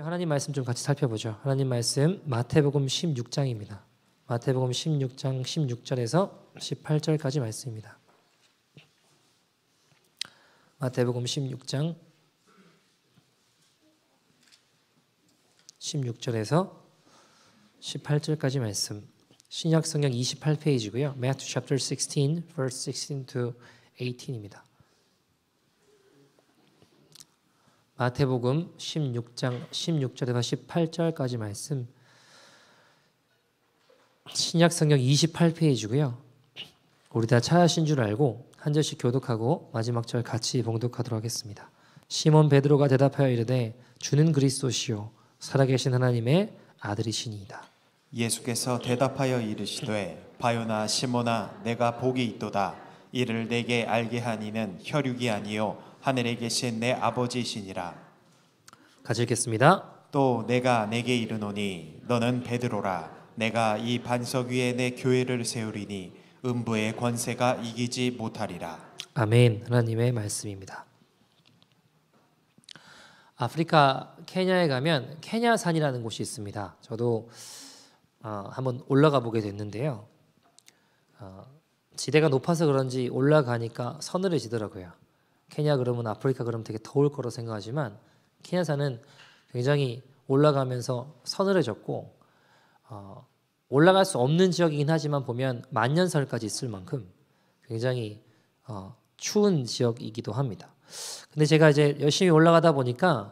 하나님 말씀 좀 같이 살펴보죠. 하나님 말씀 마태복음 16장입니다. 마태복음 16장 16절에서 18절까지 말씀입니다. 마태복음 16장 16절에서 18절까지 말씀. 신약 성경 28페이지고요. Matthew chapter 16 verse 16 to 18입니다. 마태복음 16장 16절에서 18절까지 말씀. 신약 성경 28페이지고요. 우리 다 찾으신 줄 알고 한 절씩 교독하고 마지막 절 같이 봉독하도록 하겠습니다. 시몬 베드로가 대답하여 이르되 주는 그리스도시요 살아계신 하나님의 아들이시니이다. 예수께서 대답하여 이르시되 바요나 시몬아 내가 복이 있도다. 이를 내게 알게 한 이는 혈육이 아니요 하늘에 계신 내 아버지이시니라. 같이 읽겠습니다. 또 내가 내게 이르노니 너는 베드로라. 내가 이 반석 위에 내 교회를 세우리니 음부의 권세가 이기지 못하리라. 아멘. 하나님의 말씀입니다. 아프리카 케냐에 가면 케냐산이라는 곳이 있습니다. 저도 한번 올라가 보게 됐는데요. 지대가 높아서 그런지 올라가니까 서늘해지더라고요. 케냐 그러면 아프리카 그러면 되게 더울 거로 생각하지만 케냐산은 굉장히 올라가면서 서늘해졌고 올라갈 수 없는 지역이긴 하지만 보면 만년설까지 있을 만큼 굉장히 추운 지역이기도 합니다. 근데 제가 이제 열심히 올라가다 보니까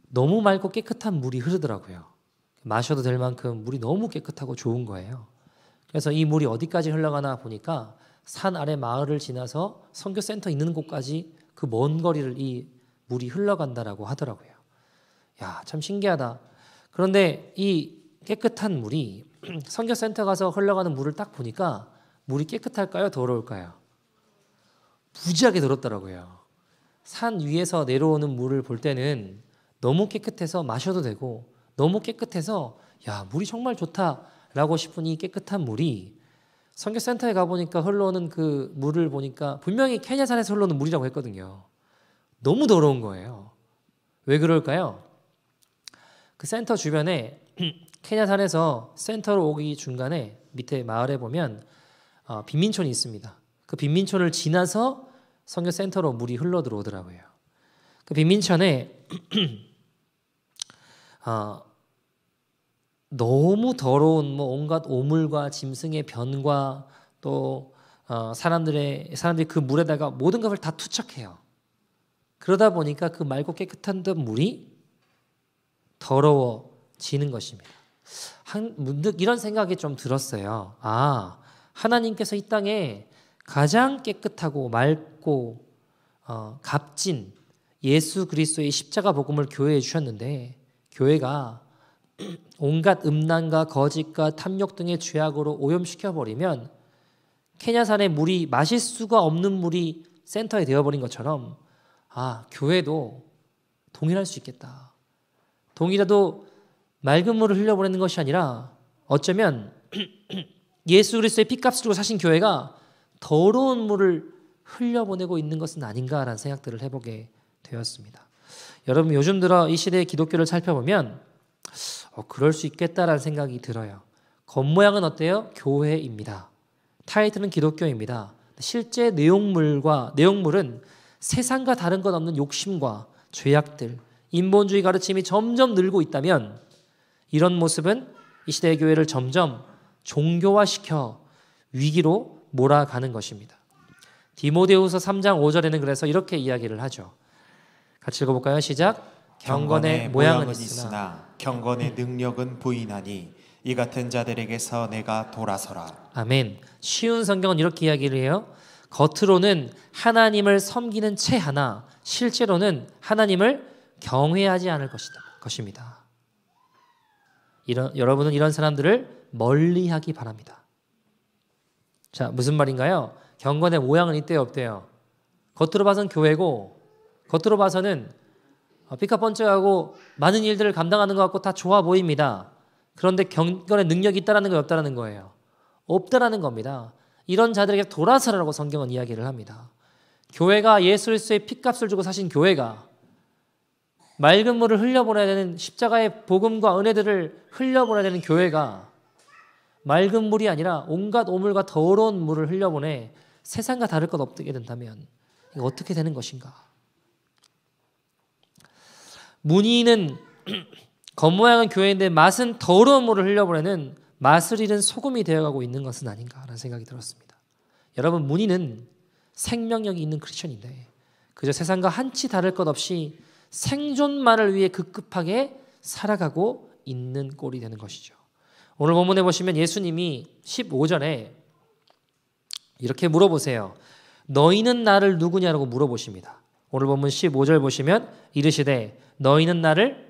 너무 맑고 깨끗한 물이 흐르더라고요. 마셔도 될 만큼 물이 너무 깨끗하고 좋은 거예요. 그래서 이 물이 어디까지 흘러가나 보니까 산 아래 마을을 지나서 선교센터 있는 곳까지 그 먼 거리를 이 물이 흘러간다라고 하더라고요. 야, 참 신기하다. 그런데 이 깨끗한 물이 선교센터 가서 흘러가는 물을 딱 보니까 물이 깨끗할까요? 더러울까요? 무지하게 더럽더라고요. 산 위에서 내려오는 물을 볼 때는 너무 깨끗해서 마셔도 되고 너무 깨끗해서 야, 물이 정말 좋다라고 싶은 이 깨끗한 물이 선교센터에 가보니까 흘러오는 그 물을 보니까 분명히 케냐산에서 흘러오는 물이라고 했거든요. 너무 더러운 거예요. 왜 그럴까요? 그 센터 주변에 케냐산에서 센터로 오기 중간에 밑에 마을에 보면 빈민촌이 있습니다. 그 빈민촌을 지나서 선교센터로 물이 흘러 들어오더라고요. 그 빈민촌에 너무 더러운 온갖 오물과 짐승의 변과 또 사람들이 그 물에다가 모든 것을 다 투척해요. 그러다 보니까 그 맑고 깨끗한 물이 더러워지는 것입니다. 문득 이런 생각이 좀 들었어요. 하나님께서 이 땅에 가장 깨끗하고 맑고 값진 예수 그리스도의 십자가 복음을 교회에 주셨는데 교회가 온갖 음란과 거짓과 탐욕 등의 죄악으로 오염시켜버리면 케냐산의 물이 마실 수가 없는 물이 센터에 되어버린 것처럼 교회도 동일할 수 있겠다. 동일해도 맑은 물을 흘려보내는 것이 아니라 어쩌면 예수 그리스도의 피값을 주고 사신 교회가 더러운 물을 흘려보내고 있는 것은 아닌가라는 생각들을 해보게 되었습니다. 여러분 요즘 들어 이 시대의 기독교를 살펴보면 그럴 수 있겠다라는 생각이 들어요. 겉모양은 어때요? 교회입니다. 타이틀은 기독교입니다. 실제 내용물은 세상과 다른 것 없는 욕심과 죄악들, 인본주의 가르침이 점점 늘고 있다면 이런 모습은 이 시대의 교회를 점점 종교화시켜 위기로 몰아가는 것입니다. 디모데후서 3장 5절에는 그래서 이렇게 이야기를 하죠. 같이 읽어볼까요? 시작. 경건의 모양은 있으나 경건의 능력은 부인하니 이 같은 자들에게서 내가 돌아서라. 아멘. 쉬운 성경은 이렇게 이야기를 해요. 겉으로는 하나님을 섬기는 채 하나 실제로는 하나님을 경외하지 않을 것입니다. 여러분은 이런 사람들을 멀리하기 바랍니다. 자, 무슨 말인가요? 경건의 모양은 있대요, 없대요? 겉으로 봐서는 교회고 겉으로 봐서는 삐까뻔쩍하고 많은 일들을 감당하는 것 같고 다 좋아 보입니다. 그런데 경건의 능력이 있다라는 거 없다라는 거예요. 없다라는 겁니다. 이런 자들에게 돌아서라고 성경은 이야기를 합니다. 교회가 예수 그리스도의 피값을 주고 사신 교회가 맑은 물을 흘려보내야 되는 십자가의 복음과 은혜들을 흘려보내야 되는 교회가 맑은 물이 아니라 온갖 오물과 더러운 물을 흘려보내 세상과 다를 것 없게 된다면 이거 어떻게 되는 것인가? 문의는 겉모양은 교회인데 맛은 더러운 물을 흘려보내는 맛을 잃은 소금이 되어가고 있는 것은 아닌가라는 생각이 들었습니다. 여러분, 문의는 생명력이 있는 크리스천인데 그저 세상과 한치 다를 것 없이 생존만을 위해 급급하게 살아가고 있는 꼴이 되는 것이죠. 오늘 본문에 보시면 예수님이 15절에 이렇게 물어보세요. 너희는 나를 누구냐라고 물어보십니다. 오늘 본문 15절 보시면 이르시되 너희는 나를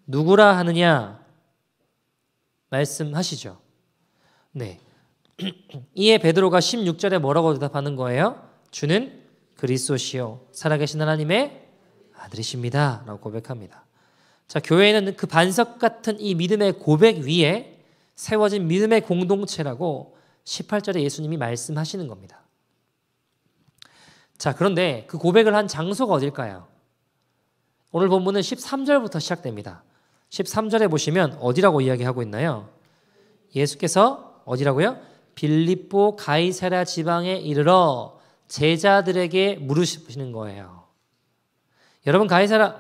누구라 하느냐 말씀하시죠. 네. 이에 베드로가 16절에 뭐라고 대답하는 거예요? 주는 그리스도시요 살아계신 하나님의 아들이십니다 라고 고백합니다. 자, 교회는 그 반석 같은 이 믿음의 고백 위에 세워진 믿음의 공동체라고 18절에 예수님이 말씀하시는 겁니다. 자, 그런데 그 고백을 한 장소가 어딜까요? 오늘 본문은 13절부터 시작됩니다. 13절에 보시면 어디라고 이야기하고 있나요? 예수께서 어디라고요? 빌립보 가이사랴 지방에 이르러 제자들에게 물으시는 거예요. 여러분,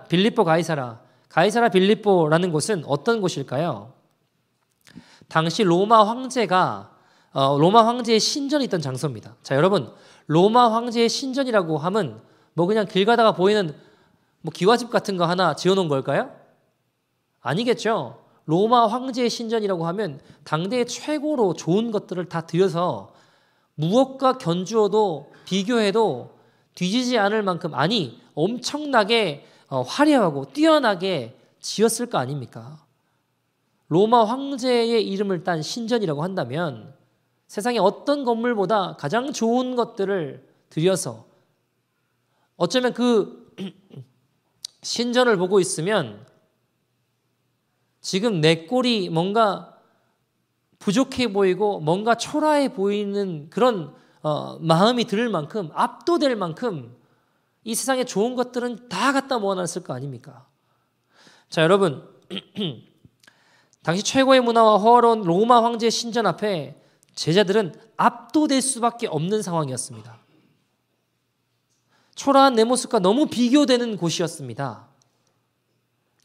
빌립보 가이사랴 빌립보라는 곳은 어떤 곳일까요? 당시 로마 황제의 신전이 있던 장소입니다. 자, 여러분, 로마 황제의 신전이라고 하면 뭐 그냥 길 가다가 보이는 뭐 기와집 같은 거 하나 지어놓은 걸까요? 아니겠죠. 로마 황제의 신전이라고 하면 당대의 최고로 좋은 것들을 다 들여서 무엇과 견주어도 비교해도 뒤지지 않을 만큼, 아니 엄청나게 화려하고 뛰어나게 지었을 거 아닙니까? 로마 황제의 이름을 딴 신전이라고 한다면 세상의 어떤 건물보다 가장 좋은 것들을 들여서 어쩌면 그 신전을 보고 있으면 지금 내 꼴이 뭔가 부족해 보이고 뭔가 초라해 보이는 그런 마음이 들 만큼, 압도될 만큼 이 세상에 좋은 것들은 다 갖다 모아놨을 거 아닙니까? 자, 여러분, 당시 최고의 문화와 호화로운 로마 황제의 신전 앞에 제자들은 압도될 수밖에 없는 상황이었습니다. 초라한 내 모습과 너무 비교되는 곳이었습니다.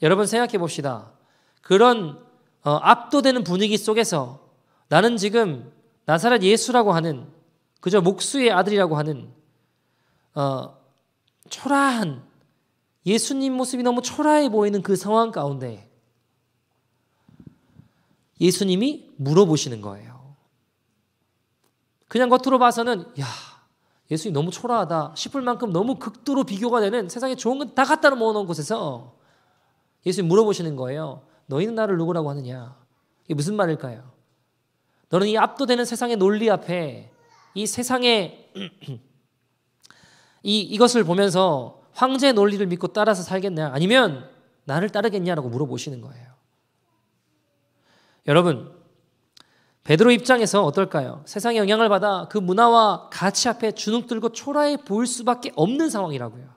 여러분, 생각해 봅시다. 그런 압도되는 분위기 속에서 나는 지금 나사렛 예수라고 하는, 그저 목수의 아들이라고 하는 초라한 예수님 모습이 너무 초라해 보이는 그 상황 가운데 예수님이 물어보시는 거예요. 그냥 겉으로 봐서는 야, 예수님 너무 초라하다 싶을 만큼 너무 극도로 비교가 되는 세상에 좋은 건 다 갖다 모아놓은 곳에서 예수님 물어보시는 거예요. 너희는 나를 누구라고 하느냐? 이게 무슨 말일까요? 너는 이 압도되는 세상의 논리 앞에 이 세상의 이것을 보면서 황제의 논리를 믿고 따라서 살겠냐? 아니면 나를 따르겠냐라고 물어보시는 거예요. 여러분, 베드로 입장에서 어떨까요? 세상의 영향을 받아 그 문화와 가치 앞에 주눅들고 초라해 보일 수밖에 없는 상황이라고요.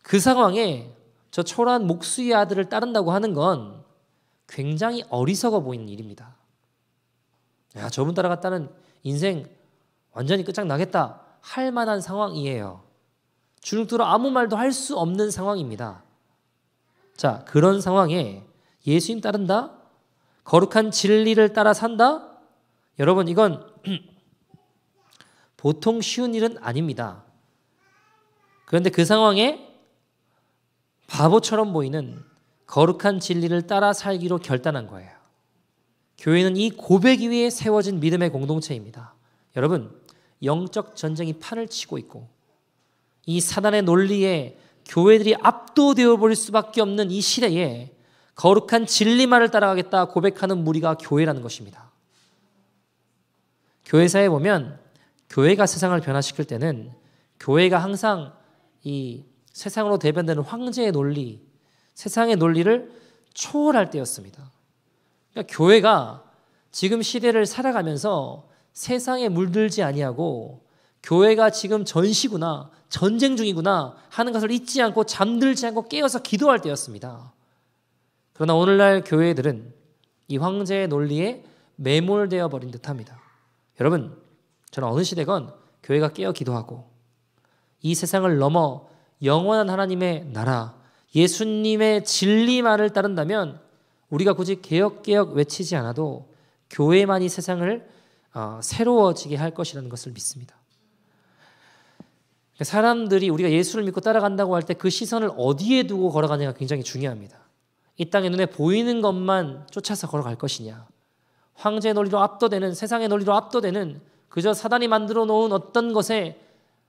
그 상황에 저 초라한 목수의 아들을 따른다고 하는 건 굉장히 어리석어 보이는 일입니다. 야, 저분 따라갔다는 인생 완전히 끝장나겠다 할 만한 상황이에요. 주눅들어 아무 말도 할 수 없는 상황입니다. 자, 그런 상황에 예수님 따른다? 거룩한 진리를 따라 산다? 여러분, 이건 보통 쉬운 일은 아닙니다. 그런데 그 상황에 바보처럼 보이는 거룩한 진리를 따라 살기로 결단한 거예요. 교회는 이 고백 위에 세워진 믿음의 공동체입니다. 여러분, 영적 전쟁이 판을 치고 있고 이 사단의 논리에 교회들이 압도되어 버릴 수밖에 없는 이 시대에 거룩한 진리만을 따라가겠다 고백하는 무리가 교회라는 것입니다. 교회사에 보면 교회가 세상을 변화시킬 때는 교회가 항상 이 세상으로 대변되는 황제의 논리, 세상의 논리를 초월할 때였습니다. 그러니까 교회가 지금 시대를 살아가면서 세상에 물들지 아니하고 교회가 지금 전시구나, 전쟁 중이구나 하는 것을 잊지 않고 잠들지 않고 깨어서 기도할 때였습니다. 그러나 오늘날 교회들은 이 황제의 논리에 매몰되어 버린 듯합니다. 여러분, 저는 어느 시대건 교회가 깨어 기도하고 이 세상을 넘어 영원한 하나님의 나라, 예수님의 진리만을 따른다면 우리가 굳이 개혁 외치지 않아도 교회만이 세상을 새로워지게 할 것이라는 것을 믿습니다. 사람들이 우리가 예수를 믿고 따라간다고 할 때 그 시선을 어디에 두고 걸어가느냐가 굉장히 중요합니다. 이 땅의 눈에 보이는 것만 쫓아서 걸어갈 것이냐, 황제의 논리로 압도되는, 세상의 논리로 압도되는 그저 사단이 만들어 놓은 어떤 것에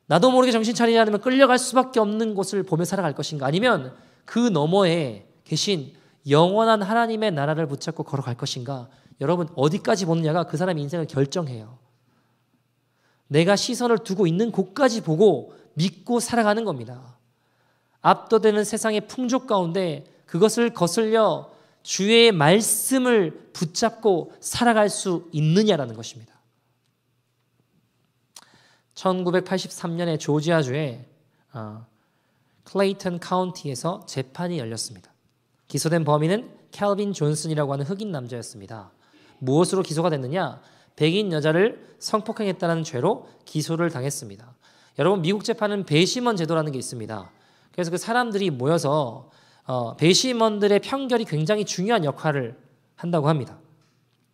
나도 모르게 정신 차리지 않으면 끌려갈 수밖에 없는 곳을 보며 살아갈 것인가, 아니면 그 너머에 계신 영원한 하나님의 나라를 붙잡고 걸어갈 것인가. 여러분, 어디까지 보느냐가 그 사람의 인생을 결정해요. 내가 시선을 두고 있는 곳까지 보고 믿고 살아가는 겁니다. 압도되는 세상의 풍족 가운데 그것을 거슬려 주의 말씀을 붙잡고 살아갈 수 있느냐라는 것입니다. 1983년에 조지아주의 클레이턴 카운티에서 재판이 열렸습니다. 기소된 범인은 캘빈 존슨이라고 하는 흑인 남자였습니다. 무엇으로 기소가 됐느냐? 백인 여자를 성폭행했다는 죄로 기소를 당했습니다. 여러분, 미국 재판은 배심원 제도라는 게 있습니다. 그래서 그 사람들이 모여서 배심원들의 판결이 굉장히 중요한 역할을 한다고 합니다.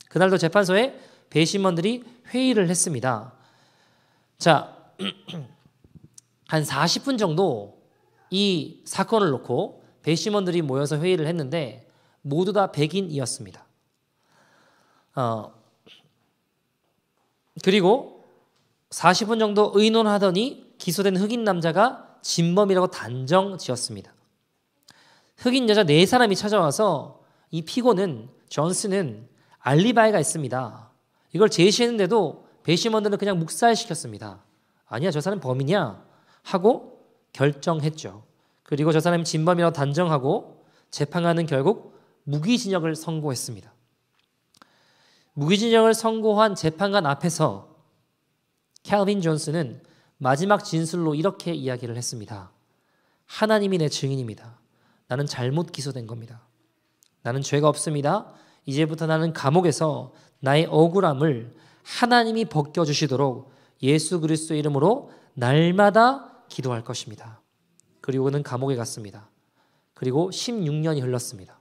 그날도 재판소에 배심원들이 회의를 했습니다. 자, 한 40분 정도 이 사건을 놓고 배심원들이 모여서 회의를 했는데 모두 다 백인이었습니다. 그리고 40분 정도 의논하더니 기소된 흑인 남자가 진범이라고 단정 지었습니다. 흑인 여자 4사람이 찾아와서 이 피고는 존슨은 알리바이가 있습니다. 이걸 제시했는데도 배심원들은 그냥 묵살시켰습니다. 아니야, 저 사람 범인이야 하고 결정했죠. 그리고 저 사람이 진범이라고 단정하고 재판관은 결국 무기징역을 선고했습니다. 무기징역을 선고한 재판관 앞에서 캘빈 존슨은 마지막 진술로 이렇게 이야기를 했습니다. 하나님이 내 증인입니다. 나는 잘못 기소된 겁니다. 나는 죄가 없습니다. 이제부터 나는 감옥에서 나의 억울함을 하나님이 벗겨주시도록 예수 그리스도의 이름으로 날마다 기도할 것입니다. 그리고 그는 감옥에 갔습니다. 그리고 16년이 흘렀습니다.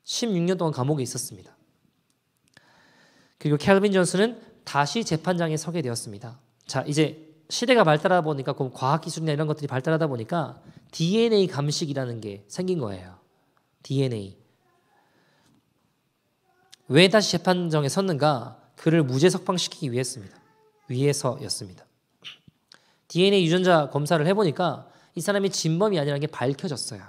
16년 동안 감옥에 있었습니다. 그리고 캘빈 존슨은 다시 재판장에 서게 되었습니다. 자, 이제 시대가 발달하다 보니까 과학기술이나 이런 것들이 발달하다 보니까 DNA 감식이라는 게 생긴 거예요. DNA. 왜 다시 재판정에 섰는가? 그를 무죄 석방시키기 위해서였습니다. DNA 유전자 검사를 해보니까 이 사람이 진범이 아니라는 게 밝혀졌어요.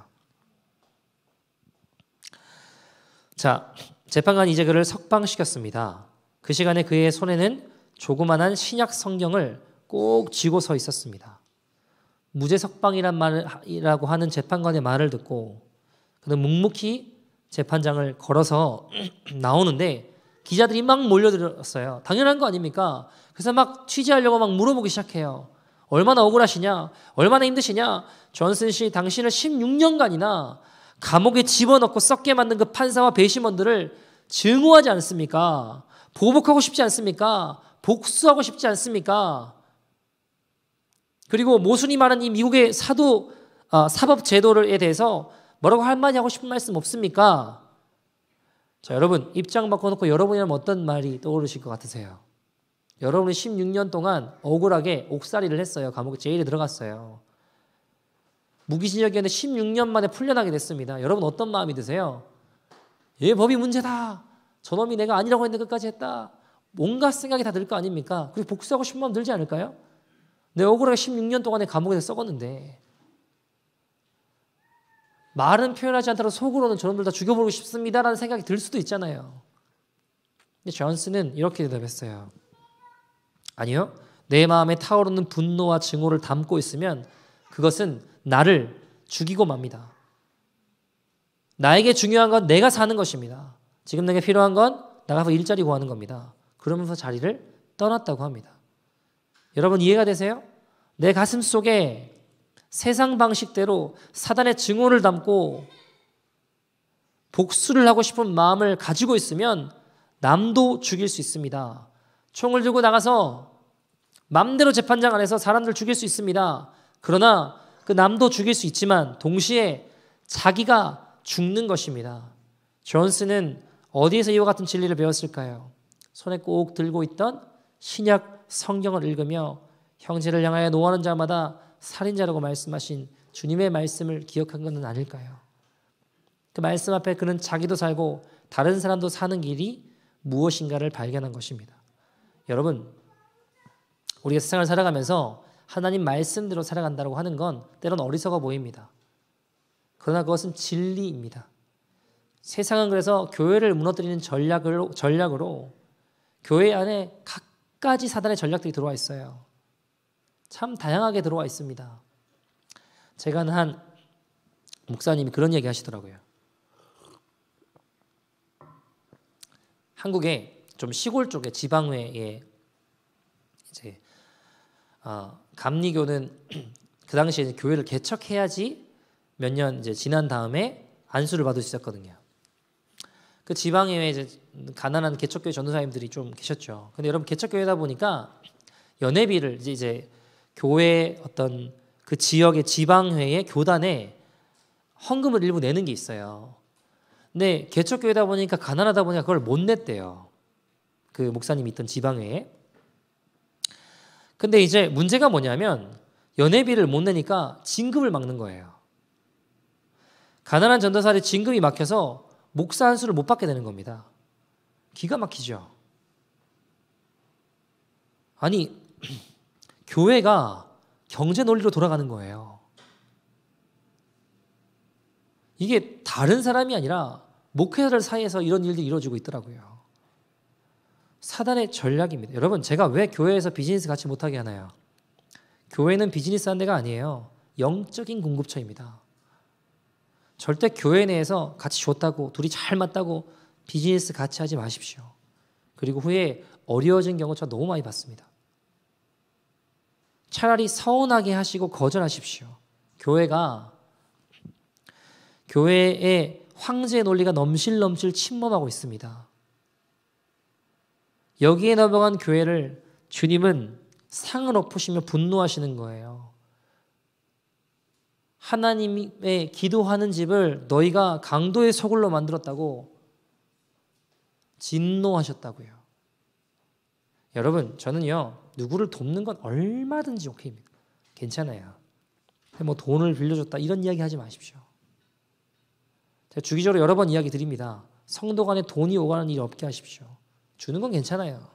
자, 재판관이 이제 그를 석방시켰습니다. 그 시간에 그의 손에는 조그만한 신약 성경을 꼭 쥐고 서 있었습니다. 무죄 석방이라고 하는 재판관의 말을 듣고 그는 묵묵히 재판장을 걸어서 나오는데 기자들이 막 몰려들었어요. 당연한 거 아닙니까? 그래서 막 취재하려고 막 물어보기 시작해요. 얼마나 억울하시냐? 얼마나 힘드시냐? 존슨 씨, 당신을 16년간이나 감옥에 집어넣고 썩게 만든 그 판사와 배심원들을 증오하지 않습니까? 보복하고 싶지 않습니까? 복수하고 싶지 않습니까? 그리고 모순이 많은 이 미국의 사법 제도에 대해서 뭐라고 한마디 하고 싶은 말씀 없습니까? 자, 여러분, 입장 바꿔놓고 여러분이라면 어떤 말이 떠오르실 것 같으세요? 여러분이 16년 동안 억울하게 옥살이를 했어요. 감옥에 제일에 들어갔어요. 무기징역이었는데 16년 만에 풀려나게 됐습니다. 여러분 어떤 마음이 드세요? 얘 법이 문제다. 저놈이 내가 아니라고 했는데 끝까지 했다. 온갖 생각이 다 들 거 아닙니까? 그리고 복수하고 싶은 마음 들지 않을까요? 내 억울하게 16년 동안에 감옥에서 썩었는데 말은 표현하지 않더라도 속으로는 저놈들 다 죽여버리고 싶습니다라는 생각이 들 수도 있잖아요. 근데 존슨은 이렇게 대답했어요. 아니요. 내 마음에 타오르는 분노와 증오를 담고 있으면 그것은 나를 죽이고 맙니다. 나에게 중요한 건 내가 사는 것입니다. 지금 내게 필요한 건 나가서 일자리 구하는 겁니다. 그러면서 자리를 떠났다고 합니다. 여러분 이해가 되세요? 내 가슴 속에 세상 방식대로 사단의 증오를 담고 복수를 하고 싶은 마음을 가지고 있으면 남도 죽일 수 있습니다. 총을 들고 나가서 마음대로 재판장 안에서 사람들 죽일 수 있습니다. 그러나 그 남도 죽일 수 있지만 동시에 자기가 죽는 것입니다. 존스는 어디에서 이와 같은 진리를 배웠을까요? 손에 꼭 들고 있던 신약 성경을 읽으며 형제를 향하여 노하는 자마다 살인자라고 말씀하신 주님의 말씀을 기억한 것은 아닐까요? 그 말씀 앞에 그는 자기도 살고 다른 사람도 사는 길이 무엇인가를 발견한 것입니다. 여러분, 우리가 세상을 살아가면서 하나님 말씀대로 살아간다고 하는 건 때론 어리석어 보입니다. 그러나 그것은 진리입니다. 세상은 그래서 교회를 무너뜨리는 전략으로 교회 안에 갖가지 사단의 전략들이 들어와 있어요. 참 다양하게 들어와 있습니다. 제가 아는 한 목사님이 그런 얘기 하시더라고요. 한국에 좀 시골 쪽에 지방회에 이제 감리교는 그 당시에 교회를 개척해야지 몇 년 이제 지난 다음에 안수를 받을 수 있었거든요. 그 지방회에 이제 가난한 개척교회 전도사님들이 좀 계셨죠. 근데 여러분 개척교회다 보니까 연회비를 이제 교회 어떤 그 지역의 지방회의 교단에 헌금을 일부 내는 게 있어요. 근데 개척교회다 보니까 가난하다 보니까 그걸 못 냈대요. 그 목사님이 있던 지방회에. 근데 이제 문제가 뭐냐면 연회비를 못 내니까 진급을 막는 거예요. 가난한 전도사들이 진급이 막혀서 목사 안수를 못 받게 되는 겁니다. 기가 막히죠. 아니 교회가 경제 논리로 돌아가는 거예요. 이게 다른 사람이 아니라 목회자들 사이에서 이런 일들이 이루어지고 있더라고요. 사단의 전략입니다. 여러분 제가 왜 교회에서 비즈니스 같이 못하게 하나요? 교회는 비즈니스 하는 데가 아니에요. 영적인 공급처입니다. 절대 교회 내에서 같이 좋다고 둘이 잘 맞다고 비즈니스 같이 하지 마십시오. 그리고 후에 어려워진 경우 저 너무 많이 봤습니다. 차라리 서운하게 하시고 거절하십시오. 교회의 황제의 논리가 넘실넘실 침범하고 있습니다. 여기에 넘어간 교회를 주님은 상을 엎으시며 분노하시는 거예요. 하나님의 기도하는 집을 너희가 강도의 소굴로 만들었다고 진노하셨다고요. 여러분 저는요 누구를 돕는 건 얼마든지 오케이입니다. 괜찮아요. 뭐 돈을 빌려줬다 이런 이야기 하지 마십시오. 제가 주기적으로 여러 번 이야기 드립니다. 성도 간에 돈이 오가는 일이 없게 하십시오. 주는 건 괜찮아요.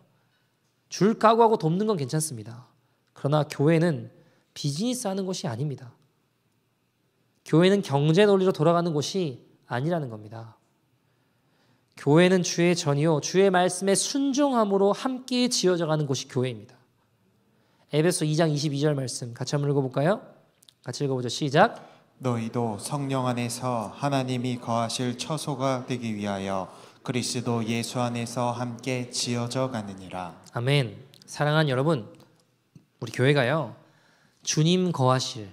줄 각오하고 돕는 건 괜찮습니다. 그러나 교회는 비즈니스 하는 곳이 아닙니다. 교회는 경제 논리로 돌아가는 곳이 아니라는 겁니다. 교회는 주의 전이요 주의 말씀에 순종함으로 함께 지어져가는 곳이 교회입니다. 에베소 2장 22절 말씀 같이 한번 읽어볼까요? 같이 읽어보죠. 시작. 너희도 성령 안에서 하나님이 거하실 처소가 되기 위하여 그리스도 예수 안에서 함께 지어져 가느니라. 아멘. 사랑하는 여러분, 우리 교회가요 주님 거하실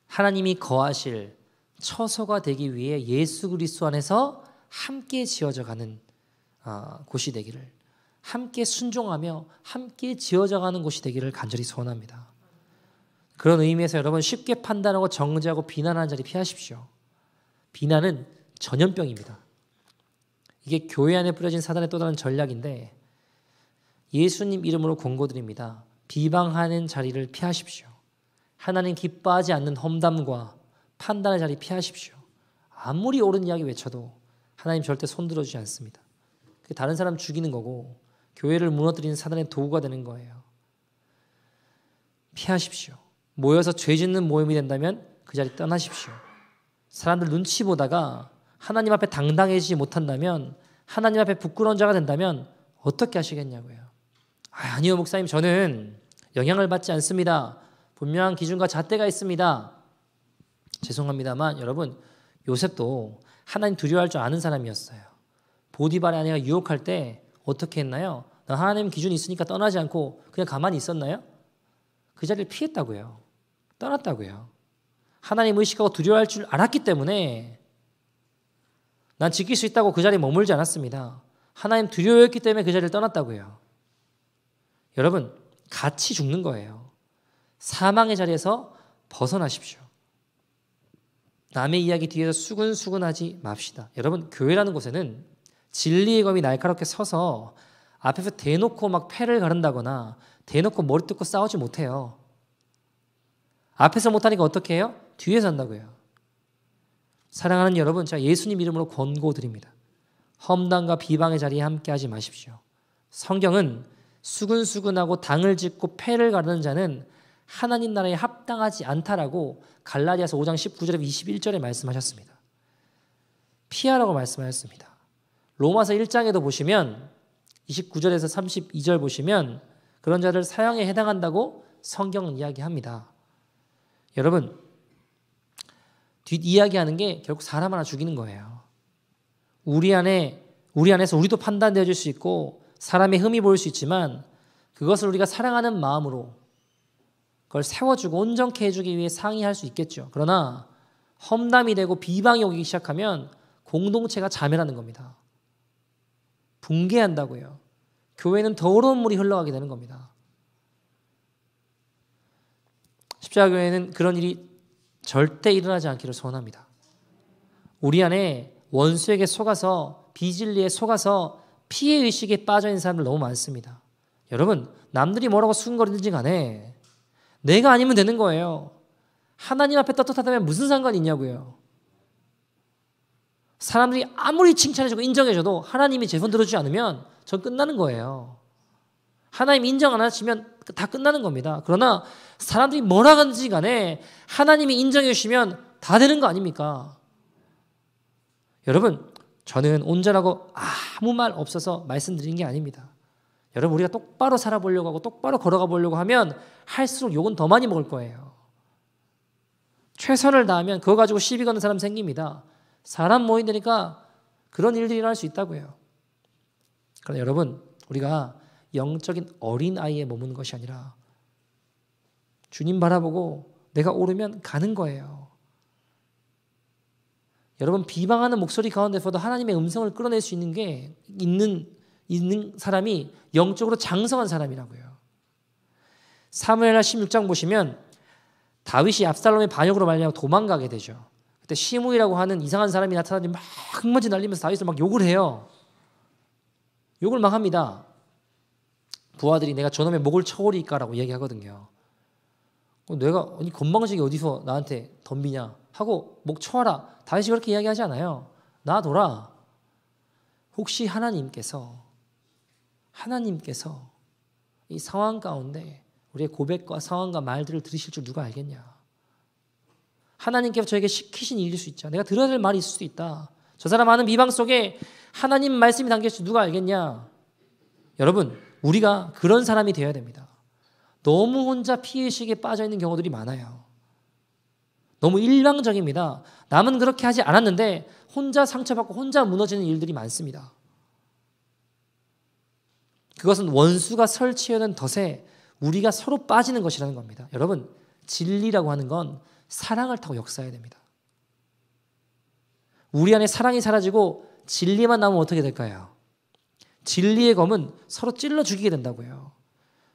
하나님이 거하실 처소가 되기 위해 예수 그리스도 안에서 함께 지어져 가는 곳이 되기를, 함께 순종하며 함께 지어져 가는 곳이 되기를 간절히 소원합니다. 그런 의미에서 여러분 쉽게 판단하고 정죄하고 비난하는 자리 피하십시오. 비난은 전염병입니다. 이게 교회 안에 뿌려진 사단의 또 다른 전략인데 예수님 이름으로 권고드립니다. 비방하는 자리를 피하십시오. 하나님 기뻐하지 않는 험담과 판단의 자리 피하십시오. 아무리 옳은 이야기 외쳐도 하나님 절대 손들어주지 않습니다. 그게 다른 사람 죽이는 거고 교회를 무너뜨리는 사단의 도구가 되는 거예요. 피하십시오. 모여서 죄 짓는 모임이 된다면 그 자리 떠나십시오. 사람들 눈치 보다가 하나님 앞에 당당해지지 못한다면, 하나님 앞에 부끄러운 자가 된다면 어떻게 하시겠냐고요. 아니요 목사님, 저는 영향을 받지 않습니다. 분명한 기준과 잣대가 있습니다. 죄송합니다만 여러분, 요셉도 하나님 두려워할 줄 아는 사람이었어요. 보디발의 아내가 유혹할 때 어떻게 했나요? 나 하나님 기준이 있으니까 떠나지 않고 그냥 가만히 있었나요? 그 자리를 피했다고요. 떠났다고요. 하나님 의식하고 두려워할 줄 알았기 때문에 난 지킬 수 있다고 그 자리에 머물지 않았습니다. 하나님 두려워했기 때문에 그 자리를 떠났다고요. 여러분, 같이 죽는 거예요. 사망의 자리에서 벗어나십시오. 남의 이야기 뒤에서 수근수근하지 맙시다. 여러분, 교회라는 곳에는 진리의 검이 날카롭게 서서 앞에서 대놓고 막 패를 가른다거나 대놓고 머리 뜯고 싸우지 못해요. 앞에서 못하니까 어떻게 해요? 뒤에서 한다고요. 사랑하는 여러분, 제가 예수님 이름으로 권고드립니다. 험담과 비방의 자리에 함께하지 마십시오. 성경은 수근수근하고 당을 짓고 패를 가르는 자는 하나님 나라에 합당하지 않다라고 갈라디아서 5장 19절에 21절에 말씀하셨습니다. 피하라고 말씀하셨습니다. 로마서 1장에도 보시면 29절에서 32절 보시면 그런 자를 사형에 해당한다고 성경은 이야기합니다. 여러분, 뒷이야기하는 게 결국 사람 하나 죽이는 거예요. 우리 안에서 우리도 판단되어질 수 있고 사람의 흠이 보일 수 있지만 그것을 우리가 사랑하는 마음으로 그걸 세워주고 온전케 해주기 위해 상의할 수 있겠죠. 그러나 험담이 되고 비방이 오기 시작하면 공동체가 자멸하는 겁니다. 붕괴한다고요. 교회는 더러운 물이 흘러가게 되는 겁니다. 십자가교회는 그런 일이 절대 일어나지 않기를 소원합니다. 우리 안에 원수에게 속아서 비진리에 속아서 피해의식에 빠져있는 사람들 너무 많습니다. 여러분, 남들이 뭐라고 수근거리든지 간에 내가 아니면 되는 거예요. 하나님 앞에 떳떳하다면 무슨 상관이 있냐고요. 사람들이 아무리 칭찬해주고 인정해줘도 하나님이 제 손 들어주지 않으면 전 끝나는 거예요. 하나님 인정 안 하시면 다 끝나는 겁니다. 그러나 사람들이 뭐라 하든지 간에 하나님이 인정해 주시면 다 되는 거 아닙니까? 여러분, 저는 온전하고 아무 말 없어서 말씀드린 게 아닙니다. 여러분, 우리가 똑바로 살아보려고 하고 똑바로 걸어가 보려고 하면 할수록 욕은 더 많이 먹을 거예요. 최선을 다하면 그거 가지고 시비 거는 사람 생깁니다. 사람 모이니까 그런 일들이 일어날 수 있다고요. 그러나 여러분, 우리가 영적인 어린아이에 머무는 것이 아니라 주님 바라보고 내가 오르면 가는 거예요. 여러분, 비방하는 목소리 가운데서도 하나님의 음성을 끌어낼 수 있는 게 있는 사람이 영적으로 장성한 사람이라고요. 사무엘하 16장 보시면 다윗이 압살롬의 반역으로 말미암아 도망가게 되죠. 그때 시므이라고 하는 이상한 사람이 나타나니 막 흙먼지 날리면서 다윗을 막 욕을 해요. 욕을 막 합니다. 부하들이 내가 저놈의 목을 쳐오리까라고 얘기하거든요. 내가 아니 건방지게 어디서 나한테 덤비냐 하고 목 쳐와라. 다윗이 그렇게 이야기하지 않아요. 놔둬라. 혹시 하나님께서 이 상황 가운데 우리의 고백과 상황과 말들을 들으실 줄 누가 알겠냐. 하나님께서 저에게 시키신 일일 수 있죠. 내가 들어야 될 말이 있을 수도 있다. 저 사람 하는 비방 속에 하나님 말씀이 담겨있을 줄 누가 알겠냐. 여러분, 우리가 그런 사람이 되어야 됩니다. 너무 혼자 피해의식에 빠져있는 경우들이 많아요. 너무 일방적입니다. 남은 그렇게 하지 않았는데 혼자 상처받고 혼자 무너지는 일들이 많습니다. 그것은 원수가 설치해놓은 덫에 우리가 서로 빠지는 것이라는 겁니다. 여러분, 진리라고 하는 건 사랑을 타고 역사해야 됩니다. 우리 안에 사랑이 사라지고 진리만 남으면 어떻게 될까요? 진리의 검은 서로 찔러 죽이게 된다고요.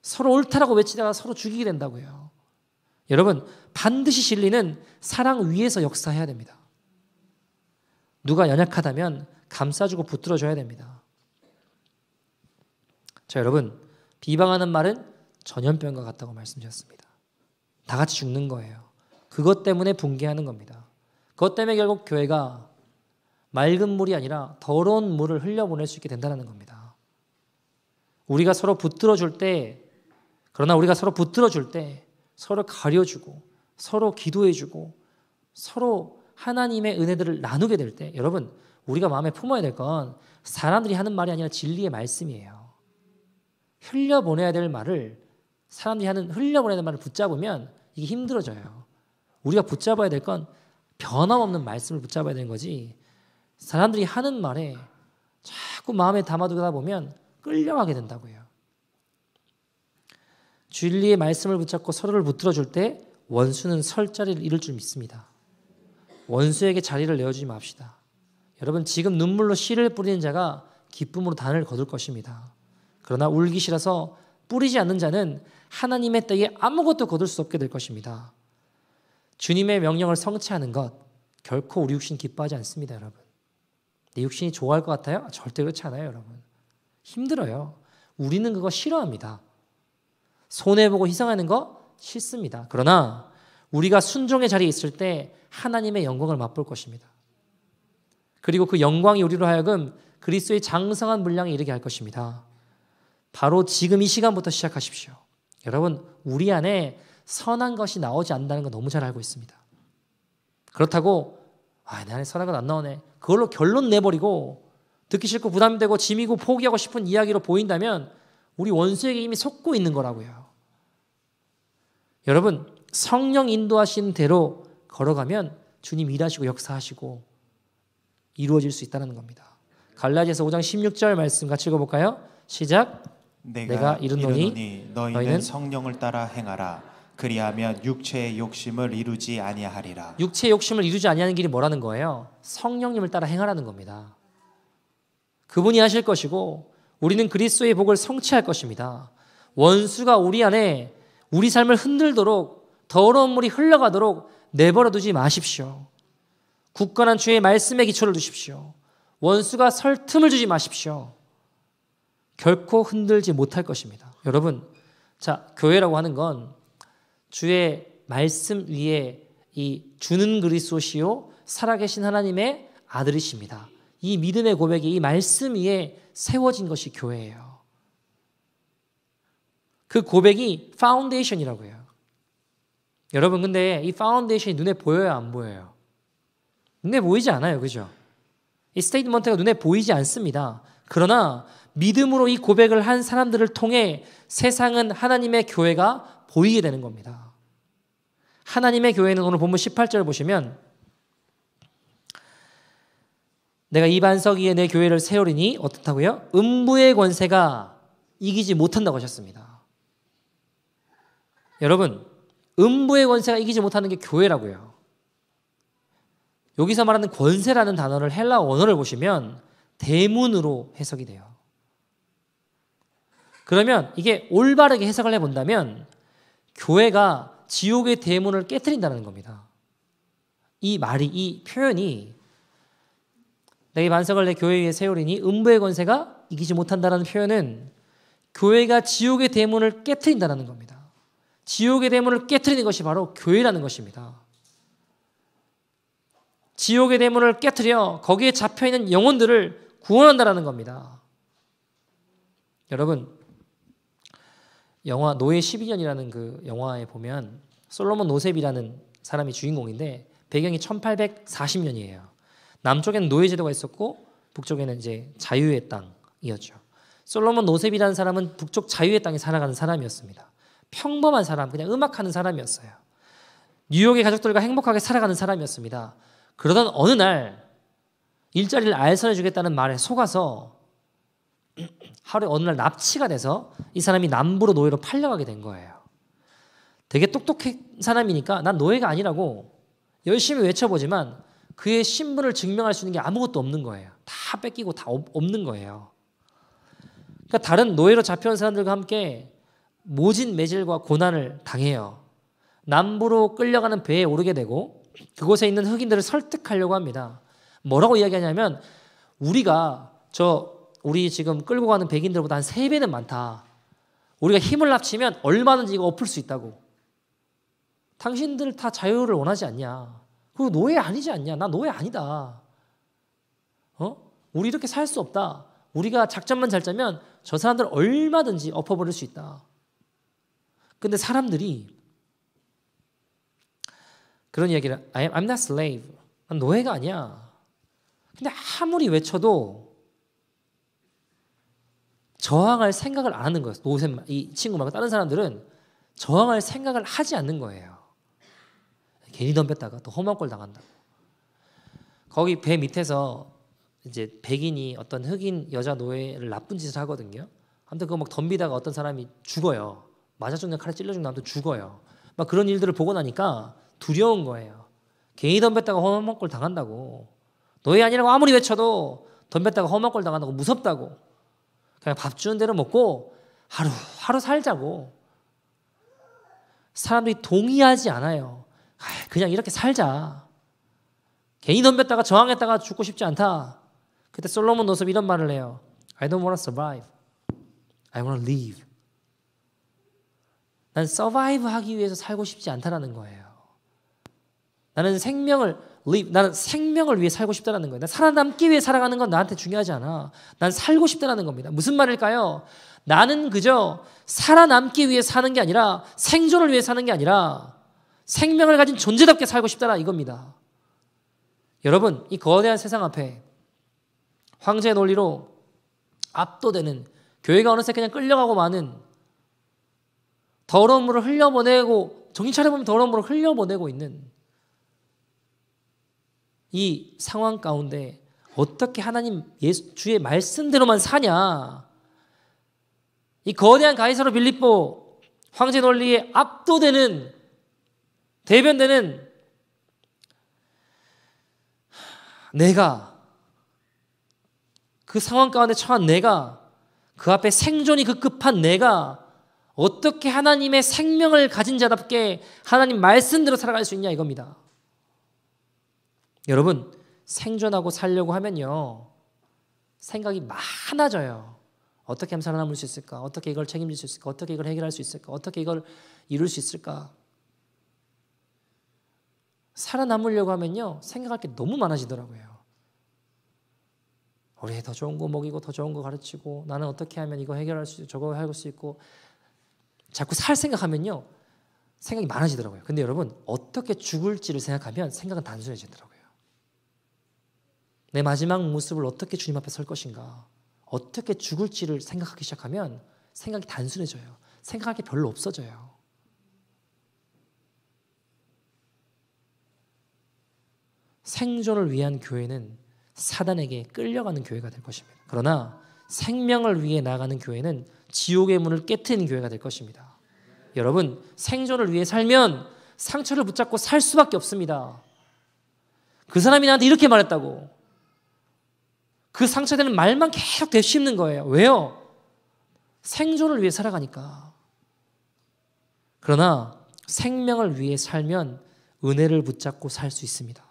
서로 옳다라고 외치다가 서로 죽이게 된다고요. 여러분, 반드시 진리는 사랑 위에서 역사해야 됩니다. 누가 연약하다면 감싸주고 붙들어줘야 됩니다. 자, 여러분, 비방하는 말은 전염병과 같다고 말씀드렸습니다. 다 같이 죽는 거예요. 그것 때문에 붕괴하는 겁니다. 그것 때문에 결국 교회가 맑은 물이 아니라 더러운 물을 흘려보낼 수 있게 된다는 겁니다. 우리가 서로 붙들어줄 때, 그러나 우리가 서로 붙들어줄 때 서로 가려주고 서로 기도해주고 서로 하나님의 은혜들을 나누게 될 때, 여러분, 우리가 마음에 품어야 될 건 사람들이 하는 말이 아니라 진리의 말씀이에요. 흘려보내야 될 말을, 사람들이 하는 흘려보내야 될 말을 붙잡으면 이게 힘들어져요. 우리가 붙잡아야 될 건 변함없는 말씀을 붙잡아야 되는 거지, 사람들이 하는 말에 자꾸 마음에 담아두다 보면 끌려가게 된다고요. 진리의 말씀을 붙잡고 서로를 붙들어 줄 때 원수는 설 자리를 잃을 줄 믿습니다. 원수에게 자리를 내어주지 맙시다. 여러분, 지금 눈물로 씨를 뿌리는 자가 기쁨으로 단을 거둘 것입니다. 그러나 울기 싫어서 뿌리지 않는 자는 하나님의 때에 아무것도 거둘 수 없게 될 것입니다. 주님의 명령을 성취하는 것 결코 우리 육신 기뻐하지 않습니다. 여러분, 내 육신이 좋아할 것 같아요? 절대 그렇지 않아요. 여러분, 힘들어요. 우리는 그거 싫어합니다. 손해보고 희생하는 거 싫습니다. 그러나 우리가 순종의 자리에 있을 때 하나님의 영광을 맛볼 것입니다. 그리고 그 영광이 우리로 하여금 그리스도의 장성한 분량에 이르게 할 것입니다. 바로 지금 이 시간부터 시작하십시오. 여러분, 우리 안에 선한 것이 나오지 않는다는 거 너무 잘 알고 있습니다. 그렇다고 내 안에 선한 건 안 나오네, 그걸로 결론 내버리고 듣기 싫고 부담되고 짐이고 포기하고 싶은 이야기로 보인다면 우리 원수에게 이미 속고 있는 거라고요. 여러분, 성령 인도하신 대로 걸어가면 주님 일하시고 역사하시고 이루어질 수 있다는 겁니다. 갈라디아서 5장 16절 말씀 같이 읽어볼까요? 시작. 내가 이르노니 너희는 성령을 따라 행하라. 그리하면 육체의 욕심을 이루지 아니하리라. 육체의 욕심을 이루지 아니하는 길이 뭐라는 거예요? 성령님을 따라 행하라는 겁니다. 그분이 하실 것이고 우리는 그리스도의 복을 성취할 것입니다. 원수가 우리 안에 우리 삶을 흔들도록 더러운 물이 흘러가도록 내버려 두지 마십시오. 굳건한 주의 말씀에 기초를 두십시오. 원수가 설 틈을 주지 마십시오. 결코 흔들지 못할 것입니다. 여러분, 자, 교회라고 하는 건 주의 말씀 위에 이 주는 그리스도시요 살아계신 하나님의 아들이십니다. 이 믿음의 고백이 이 말씀 위에 세워진 것이 교회예요. 그 고백이 파운데이션이라고 해요. 여러분, 근데 이 파운데이션이 눈에 보여요, 안 보여요? 눈에 보이지 않아요, 그죠? 이 스테이트먼트가 눈에 보이지 않습니다. 그러나 믿음으로 이 고백을 한 사람들을 통해 세상은 하나님의 교회가 보이게 되는 겁니다. 하나님의 교회는 오늘 본문 18절 보시면 내가 이 반석 위에 내 교회를 세우리니 어떻다고요? 음부의 권세가 이기지 못한다고 하셨습니다. 여러분, 음부의 권세가 이기지 못하는 게 교회라고요. 여기서 말하는 권세라는 단어를 헬라 원어를 보시면 대문으로 해석이 돼요. 그러면 이게 올바르게 해석을 해본다면 교회가 지옥의 대문을 깨트린다는 겁니다. 이 말이, 이 표현이 내가 이 반석을 내 교회 위에 세우리니 음부의 권세가 이기지 못한다는 표현은 교회가 지옥의 대문을 깨트린다는 겁니다. 지옥의 대문을 깨트리는 것이 바로 교회라는 것입니다. 지옥의 대문을 깨트려 거기에 잡혀있는 영혼들을 구원한다는 겁니다. 여러분, 영화 노예 12년이라는 그 영화에 보면 솔로몬 노셉이라는 사람이 주인공인데 배경이 1840년이에요. 남쪽에는 노예 제도가 있었고 북쪽에는 이제 자유의 땅이었죠. 솔로몬 노셉이라는 사람은 북쪽 자유의 땅에 살아가는 사람이었습니다. 평범한 사람, 그냥 음악하는 사람이었어요. 뉴욕의 가족들과 행복하게 살아가는 사람이었습니다. 그러던 어느 날 일자리를 알선해 주겠다는 말에 속아서 하루에 어느 날 납치가 돼서 이 사람이 남부로 노예로 팔려가게 된 거예요. 되게 똑똑한 사람이니까 난 노예가 아니라고 열심히 외쳐보지만 그의 신분을 증명할 수 있는 게 아무것도 없는 거예요. 다 뺏기고 다 없는 거예요. 그러니까 다른 노예로 잡혀온 사람들과 함께 모진 매질과 고난을 당해요. 남부로 끌려가는 배에 오르게 되고 그곳에 있는 흑인들을 설득하려고 합니다. 뭐라고 이야기하냐면 우리 지금 끌고 가는 백인들보다 한 3배는 많다. 우리가 힘을 합치면 얼마든지 이거 엎을 수 있다고. 당신들 다 자유를 원하지 않냐? 그리고 노예 아니지 않냐? 나 노예 아니다. 우리 이렇게 살 수 없다. 우리가 작전만 잘 짜면 저 사람들 얼마든지 엎어버릴 수 있다. 근데 사람들이 그런 이야기를 I'm not slave. 난 노예가 아니야. 근데 아무리 외쳐도 저항할 생각을 안 하는 거예요. 이 친구 말고 다른 사람들은 저항할 생각을 하지 않는 거예요. 괜히 덤볐다가 또 험한 꼴 당한다고. 거기 배 밑에서 이제 백인이 어떤 흑인 여자 노예를 나쁜 짓을 하거든요. 아무튼 그거 막 덤비다가 어떤 사람이 죽어요. 맞아 죽는 칼에 찔러 죽는 남도 죽어요. 막 그런 일들을 보고 나니까 두려운 거예요. 괜히 덤볐다가 험한 꼴 당한다고. 너희 아니라고 아무리 외쳐도 덤볐다가 험한 꼴 당한다고 무섭다고. 그냥 밥 주는 대로 먹고 하루 살자고. 사람들이 동의하지 않아요. 그냥 이렇게 살자. 괜히 덤볐다가 저항했다가 죽고 싶지 않다. 그때 솔로몬 노섭이 이런 말을 해요. I don't want to survive. I want to live. 난 survive 하기 위해서 살고 싶지 않다라는 거예요. 나는 생명을 위해 살고 싶다라는 거예요. 난 살아남기 위해 살아가는 건 나한테 중요하지 않아. 난 살고 싶다라는 겁니다. 무슨 말일까요? 나는 그저 살아남기 위해 사는 게 아니라 생존을 위해 사는 게 아니라 생명을 가진 존재답게 살고 싶다라 이겁니다. 여러분, 이 거대한 세상 앞에 황제의 논리로 압도되는, 교회가 어느새 그냥 끌려가고 마는, 더러운 물을 흘려보내고, 정신 차려보면 더러운 물을 흘려보내고 있는 이 상황 가운데 어떻게 하나님 주의 말씀대로만 사냐. 이 거대한 가이사로 빌립보 황제 논리에 압도되는, 대변되는 내가, 그 상황 가운데 처한 내가, 그 앞에 생존이 급급한 내가 어떻게 하나님의 생명을 가진 자답게 하나님 말씀대로 살아갈 수 있냐 이겁니다. 여러분, 생존하고 살려고 하면요, 생각이 많아져요. 어떻게 하면 살아남을 수 있을까? 어떻게 이걸 책임질 수 있을까? 어떻게 이걸 해결할 수 있을까? 어떻게 이걸 이룰 수 있을까? 살아남으려고 하면요, 생각할 게 너무 많아지더라고요. 우리 더 좋은 거 먹이고 더 좋은 거 가르치고, 나는 어떻게 하면 이거 해결할 수 있고 저거 할 수 있고, 자꾸 살 생각하면요 생각이 많아지더라고요. 근데 여러분, 어떻게 죽을지를 생각하면 생각은 단순해지더라고요. 내 마지막 모습을 어떻게 주님 앞에 설 것인가, 어떻게 죽을지를 생각하기 시작하면 생각이 단순해져요. 생각할 게 별로 없어져요. 생존을 위한 교회는 사단에게 끌려가는 교회가 될 것입니다. 그러나 생명을 위해 나가는 교회는 지옥의 문을 깨트리는 교회가 될 것입니다. 여러분, 생존을 위해 살면 상처를 붙잡고 살 수밖에 없습니다. 그 사람이 나한테 이렇게 말했다고. 그 상처되는 말만 계속 되씹는 거예요. 왜요? 생존을 위해 살아가니까. 그러나 생명을 위해 살면 은혜를 붙잡고 살 수 있습니다.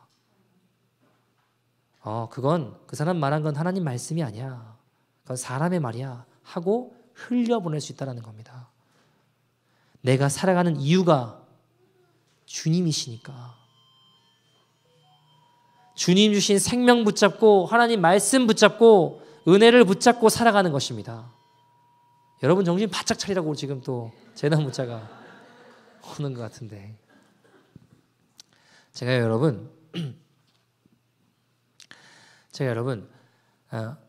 그건 그 사람 말한 건 하나님 말씀이 아니야. 그건 사람의 말이야 하고 흘려보낼 수 있다는 겁니다. 내가 살아가는 이유가 주님이시니까. 주님 주신 생명 붙잡고 하나님 말씀 붙잡고 은혜를 붙잡고 살아가는 것입니다. 여러분 정신 바짝 차리라고 지금 또 재난 문자가 오는 것 같은데, 제가 여러분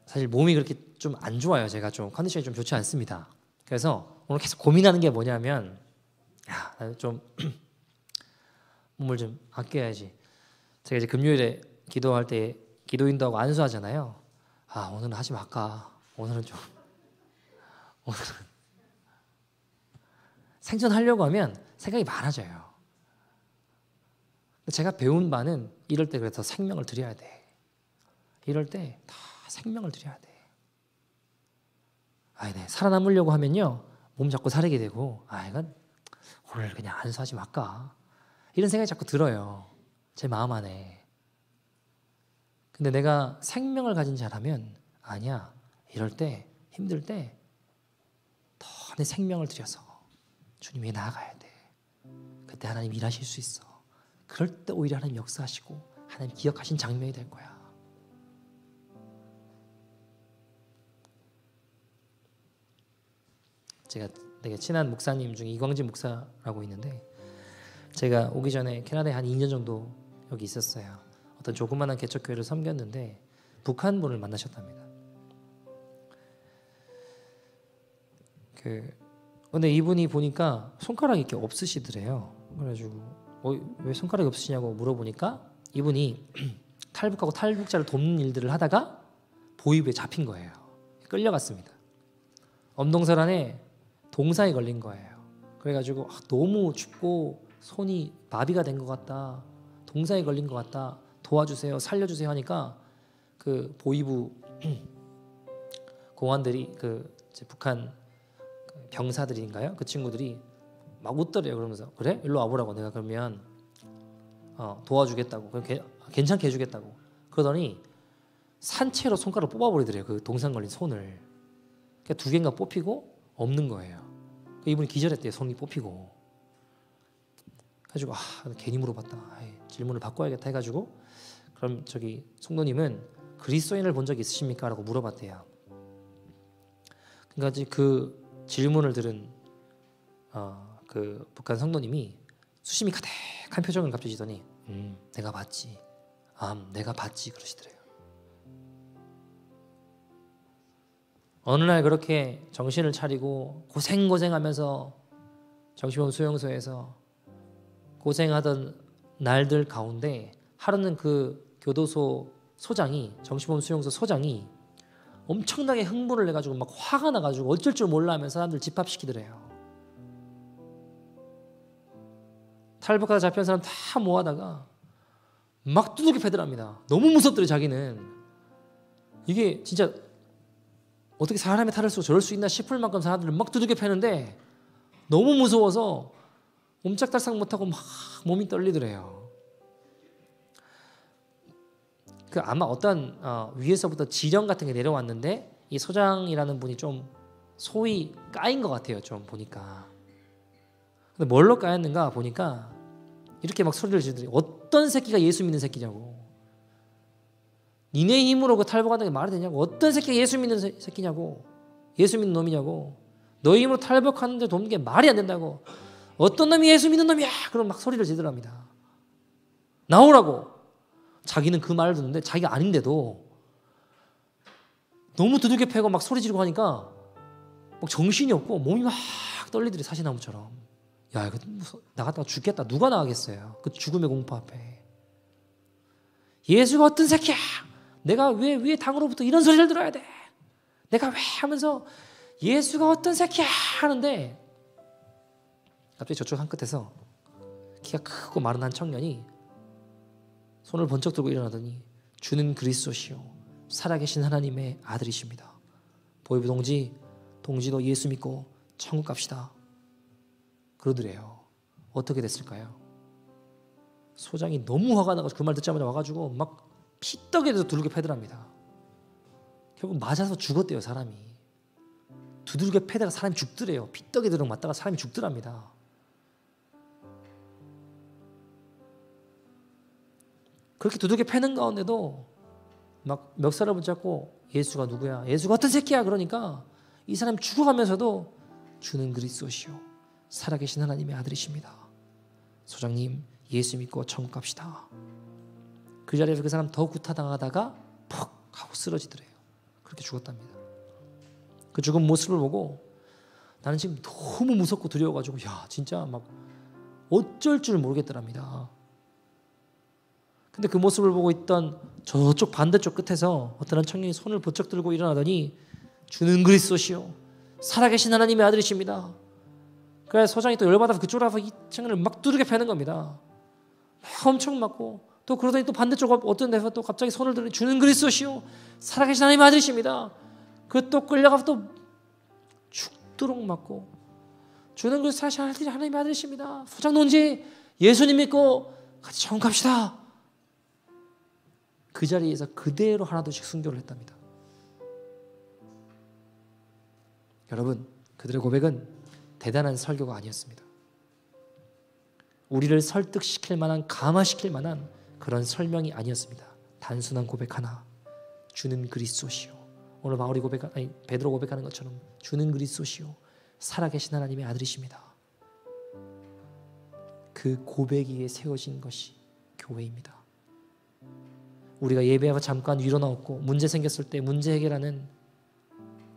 사실 몸이 그렇게 좀 안 좋아요. 제가 좀 컨디션이 좀 좋지 않습니다. 그래서 오늘 계속 고민하는 게 뭐냐면, 좀 몸을 좀 아껴야지. 제가 이제 금요일에 기도할 때 기도인도하고 안수하잖아요. 오늘은 하지 말까. 오늘은 생존하려고 하면 생각이 많아져요. 제가 배운 바는 이럴 때 그래서 생명을 드려야 돼. 이럴 때 다 생명을 드려야 돼. 네. 살아남으려고 하면요, 몸 자꾸 사리게 되고, 이건 오늘 그냥 안수하지 말까. 이런 생각이 자꾸 들어요. 제 마음 안에. 근데 내가 생명을 가진 자라면, 아니야. 이럴 때, 힘들 때, 더 내 생명을 들여서 주님에게 나아가야 돼. 그때 하나님 일하실 수 있어. 그럴 때 오히려 하나님 역사하시고, 하나님 기억하신 장면이 될 거야. 제가 되게 친한 목사님 중에 이광진 목사라고 있는데, 제가 오기 전에 캐나다에 한 2년 정도 여기 있었어요. 어떤 조그마한 개척교회를 섬겼는데 북한 분을 만나셨답니다. 근데 이분이 보니까 손가락이 이렇게 없으시더래요. 그래가지고 왜 손가락이 없으시냐고 물어보니까 이분이 탈북하고 탈북자를 돕는 일들을 하다가 보위부에 잡힌 거예요. 끌려갔습니다. 엄동설 안에 동사에 걸린 거예요. 그래가지고 너무 춥고 손이 마비가 된 것 같다, 동상에 걸린 것 같다, 도와주세요, 살려주세요 하니까 그 보위부 공안들이 그 북한 병사들인가요? 그 친구들이 막 웃더래요. 그러면서 그래? 일로 와보라고. 내가 그러면 도와주겠다고. 괜찮게 해주겠다고. 그러더니 산채로 손가락 뽑아버리더래요. 그 동상 걸린 손을. 그러니까 두 개인가 뽑히고 없는 거예요. 이분이 기절했대요. 손이 뽑히고. 그래가지고 괜히 물어봤다. 질문을 바꿔야겠다 해가지고 그럼 저기 성도님은 그리스도인을 본 적이 있으십니까? 라고 물어봤대요. 그러니까 그 질문을 들은 그 북한 성도님이 수심이 가득한 표정을 갑자기 지더니 내가 봤지. 내가 봤지 그러시더래요. 어느 날 그렇게 정신을 차리고 고생하면서 정신병원 수용소에서 고생하던 날들 가운데 하루는 그 교도소 소장이, 정신병원 수용소 소장이 엄청나게 흥분을 해가지고 막 화가 나가지고 어쩔 줄 몰라 하면서 사람들 집합시키더래요. 탈북하다 잡힌 사람 다 모아다가 막 두들겨 패더랍니다. 너무 무섭더래. 자기는 이게 진짜 어떻게 사람의 탈을 쓰고 저럴 수 있나 싶을 만큼 사람들을 막 두들겨 패는데 너무 무서워서 옴짝달싹 못하고 막 몸이 떨리더래요. 그 아마 어떤 위에서부터 지령 같은 게 내려왔는데 이 소장이라는 분이 좀 소위 까인 것 같아요. 좀 보니까. 근데 뭘로 까였는가 보니까 이렇게 막 소리를 지르더니 어떤 새끼가 예수 믿는 새끼냐고. 니네 힘으로 그 탈북하는 게 말이 되냐고. 어떤 새끼가 예수 믿는 새끼냐고. 예수 믿는 놈이냐고. 너희 힘으로 탈북하는데 돕는 게 말이 안 된다고. 어떤 놈이 예수 믿는 놈이야. 그럼 막 소리를 지르랍니다. 나오라고. 자기는 그 말을 듣는데 자기가 아닌데도 너무 두들겨 패고 막 소리 지르고 하니까 막 정신이 없고 몸이 막 떨리더래. 사시나무처럼. 야 이거 나갔다가 죽겠다. 누가 나가겠어요. 그 죽음의 공포 앞에. 예수가 어떤 새끼야. 내가 왜 당으로부터 이런 소리를 들어야 돼. 내가 왜 하면서 예수가 어떤 새끼야 하는데 갑자기 저쪽 한 끝에서 키가 크고 마른 한 청년이 손을 번쩍 들고 일어나더니 주는 그리스도시요 살아계신 하나님의 아들이십니다. 보이부 동지도 예수 믿고 천국 갑시다. 그러더래요. 어떻게 됐을까요? 소장이 너무 화가 나가지고 그 말 듣자마자 와가지고 막 피떡에 대해서 두들겨 패더랍니다. 결국 맞아서 죽었대요. 사람이. 두들겨 패다가 사람이 죽더래요. 피떡에 들어 맞다가 사람이 죽더랍니다. 그렇게 두들겨 패는 가운데도 막 멱살을 붙잡고 예수가 누구야? 예수가 어떤 새끼야? 그러니까 이 사람이 죽어가면서도 주는 그리스도시요 살아계신 하나님의 아들이십니다. 소장님 예수 믿고 천국 갑시다. 그 자리에서 그 사람 더 구타당하다가 퍽 하고 쓰러지더래요. 그렇게 죽었답니다. 그 죽은 모습을 보고 나는 지금 너무 무섭고 두려워가지고 야 진짜 막 어쩔 줄 모르겠더랍니다. 근데 그 모습을 보고 있던 저쪽 반대쪽 끝에서 어떤 한 청년이 손을 번쩍 들고 일어나더니 주는 그리스도시요 살아계신 하나님의 아들이십니다. 그래서 소장이 또 열받아서 그쪽으로 가서 이 청년을 막 두들겨 패는 겁니다. 막 엄청 맞고 또 그러더니 또 반대쪽 어떤 데서 또 갑자기 손을 들더니 주는 그리스도시요 살아계신 하나님의 아들이십니다. 그 또 끌려가서 또 죽도록 맞고 주는 그리스도 살아계신 하나님의 아들이십니다. 소장 논지 예수님 믿고 같이 천국 갑시다. 그 자리에서 그대로 하나둘씩 순교를 했답니다. 여러분 그들의 고백은 대단한 설교가 아니었습니다. 우리를 설득시킬 만한 감화시킬 만한 그런 설명이 아니었습니다. 단순한 고백 하나 주는 그리스도시요 오늘 베드로 고백하는 것처럼 주는 그리스도시요 살아계신 하나님의 아들이십니다. 그 고백 위에 세워진 것이 교회입니다. 우리가 예배하고 잠깐 위로 나왔고 문제 생겼을 때 문제 해결하는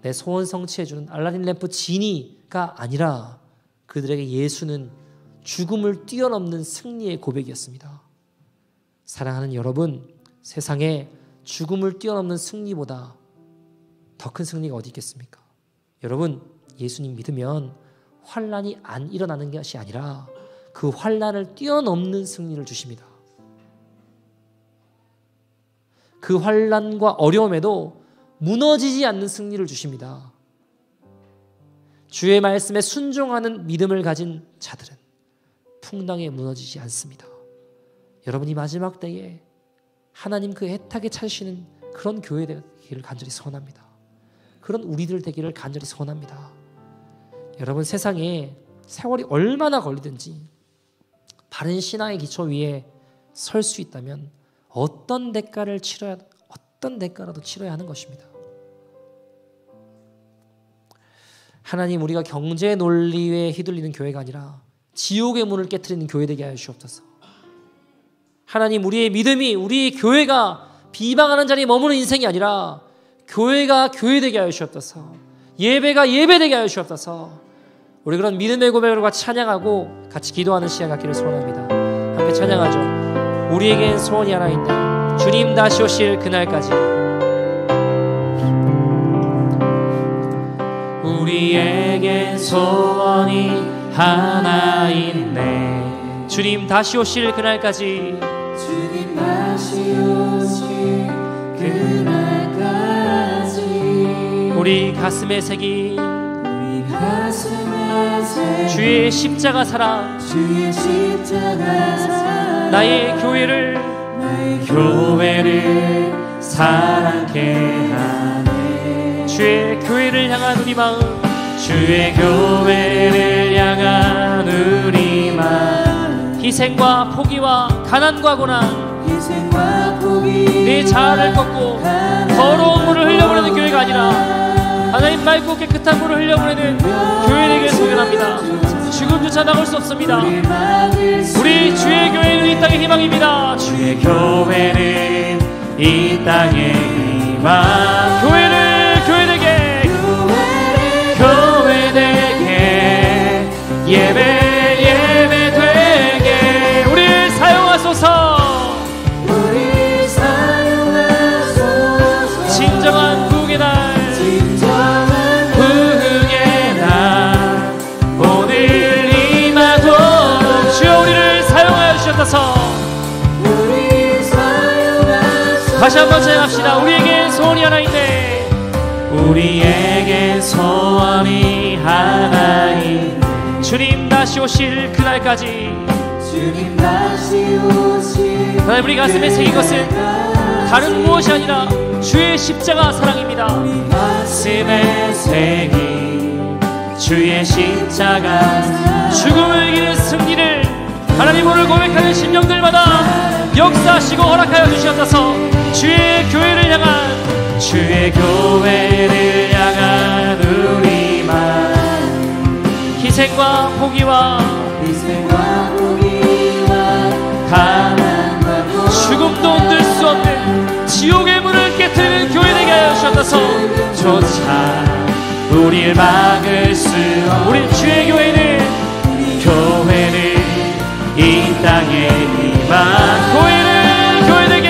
내 소원 성취해주는 알라딘 램프 지니가 아니라 그들에게 예수는 죽음을 뛰어넘는 승리의 고백이었습니다. 사랑하는 여러분, 세상에 죽음을 뛰어넘는 승리보다 더 큰 승리가 어디 있겠습니까? 여러분 예수님 믿으면 환난이 안 일어나는 것이 아니라 그 환난을 뛰어넘는 승리를 주십니다. 그 환난과 어려움에도 무너지지 않는 승리를 주십니다. 주의 말씀에 순종하는 믿음을 가진 자들은 풍랑에 무너지지 않습니다. 여러분이 마지막 때에 하나님 그 애타게 찾으시는 그런 교회 되기를 간절히 소원합니다. 그런 우리들 되기를 간절히 소원합니다. 여러분, 세상에 세월이 얼마나 걸리든지 바른 신앙의 기초 위에 설 수 있다면 어떤 대가라도 치러야 하는 것입니다. 하나님, 우리가 경제 논리에 휘둘리는 교회가 아니라 지옥의 문을 깨트리는 교회 되게 하여 주옵소서. 하나님, 우리의 믿음이, 우리 교회가 비방하는 자리에 머무는 인생이 아니라 교회가 교회 되게 하여 주옵소서. 예배가 예배 되게 하여 주옵소서. 우리 그런 믿음의 고백으로 같이 찬양하고 같이 기도하는 시간 갖기를 소원합니다. 함께 찬양하죠. 우리에겐 소원이 하나 있네. 주님 다시 오실 그날까지. 우리에겐 소원이 하나 있네. 주님 다시 오실 그날까지. 주님 다시 오실 그날까지. 우리 가슴에 새긴 우리 가슴에 새긴 주의 십자가 사랑, 주의 십자가 사랑, 나의 교회를 사랑케 하네. 주의 교회를 향한 우리 마음, 주의 교회를 향한 우리 마음, 희생과 포기와 가난과 고난, 희생과 포기, 내 자아를 꺾고 더러운 물을 흘려보내는 교회가 아니라 하나님 맑고 깨끗한 물을 흘려보내는 교회에게 소견합니다. 죽음조차 나올 수 없습니다. 우리 주의 교회는 이 땅의 희망입니다. 주의 교회는 이 땅의 희망. 교회를 교회되게, 교회되게, 예배되게 우리를 사용하소서. 우리 사용하소서. 진정한 구속의 날, 진정한 부흥의 날 오늘 임하도록 주여 우리를 사용하여 주셨소서. 우리 사용하소서. 다시 한번 찬양합시다. 우리에겐 소원이 하나 있네. 우리에게 소원이 하나 있네. 주님 다시 오실 그날까지. 주님 다시 오실 하나님, 우리 가슴에 새긴 것은 다른 무엇이 아니라 주의 십자가 사랑입니다. 가슴에 새긴 주의 십자가, 죽음을 이기는 승리를 하나님 오늘 고백하는 심령들마다 역사하시고 허락하여 주시옵소서. 주의 교회를 향한, 주의 교회를 향한 우리 마음, 희생과 포기와 가난과 고난, 죽음도 흔들 수 없는 지옥의 문을 깨트리는 교회 되게 하여 주옵소서. 조차 우리를 막을 수 없는 우리 주의 교회는 이 땅의 희망. 교회를 교회되게,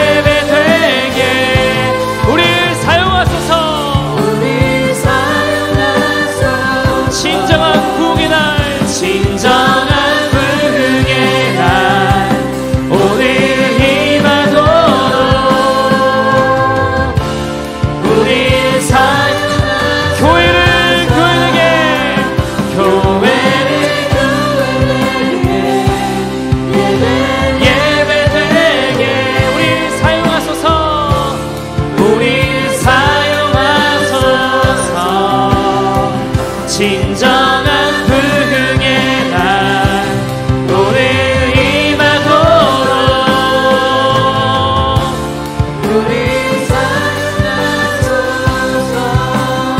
예배되게 우리를 사용하소서. 진정한 구원의 날, 진정한 부흥의 날 오늘 임하도록 우리 교회를 예배되게 우리 사용하소서. 진정한 부흥의 날 오늘 임하도록 우리 사용하소서.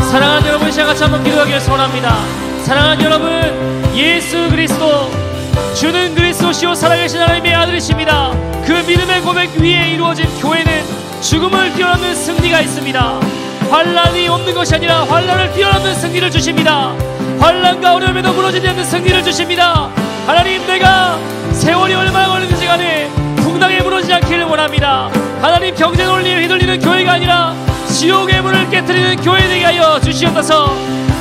사랑하는 여러분, 시간 같이 한번 기도하기를 소원합니다. 사랑하는 여러분, 예수 그리스도 주는 그리스도시요 살아계신 하나님의 아들이십니다. 그 믿음의 고백 위에 이루어진 교회는 죽음을 뛰어넘는 승리가 있습니다. 환란이 없는 것이 아니라 환란을 뛰어넘는 승리를 주십니다. 환란과 어려움에도 무너지지 않는 승리를 주십니다. 하나님, 내가 세월이 얼마나 걸리는지 간에 풍랑에 무너지지 않기를 원합니다. 하나님, 경제 논리에 휘둘리는 교회가 아니라 지옥의 문을 깨뜨리는 교회 되게 하여 주시옵소서.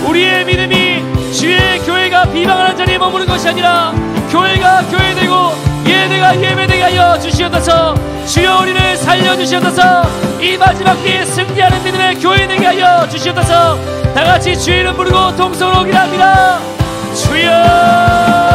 우리의 믿음이 주의 교회가 비방하는 자리에 머무는 것이 아니라 교회가 교회되고 예배가 예배되게 하여 주시옵소서. 주여 우리를 살려주시옵소서. 이 마지막 때에 승리하는 믿음의 교회 되게 하여 주시옵소서. 다같이 주의 이름 부르고 동성으로 기도합니다. 주여